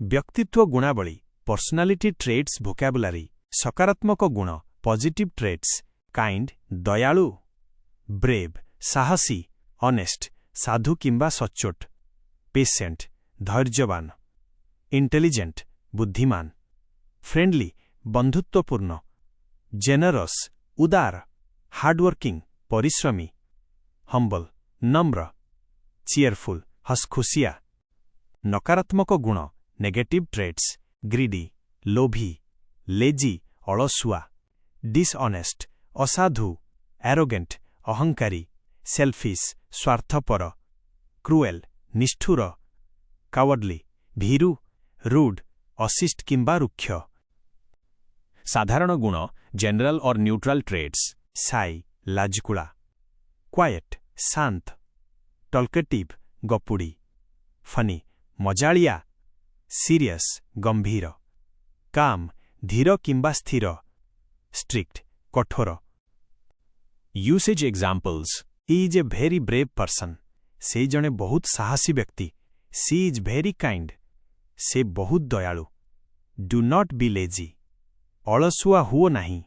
व्यक्तित्व गुणावली personality traits भोकाबुलारी सकारात्मक गुण पॉजिटिव ट्रेट्स काइंड दयालु ब्रेव साहसी ऑनेस्ट साधु किंबा सच्चोट पेशेंट धैर्यवान इंटेलिजेंट बुद्धिमान फ्रेंडली बंधुत्वपूर्ण जेनरस उदार हार्डवर्किंग परिश्रमी हम्बल नम्र चीयरफुल हसखुसिया नकारात्मक गुण नेगेटिव ट्रेट्स ग्रीडी लोभी लेजी अलसुआ डिसऑनेस्ट असाधु एरोगेंट अहंकारी सेल्फिश स्वार्थपर क्रुएल निष्ठुर कावर्डली भीरु रूड अशिष्ट किंबा रुक्ष साधारण गुण जनरल और न्यूट्रल ट्रेट्स साई लाजकुला क्वाइट शांत टॉल्केटिव गपुड़ी फनी मजालिया सीरियस गंभीर काम धीर किंबा स्थिर स्ट्रिक्ट कठोर usage examples he is a very brave person से जने बहुत साहसी व्यक्ति सी इज भेरी काइंड से बहुत दयालु डू नॉट बी लेजी अलसुआ हुओ नहीं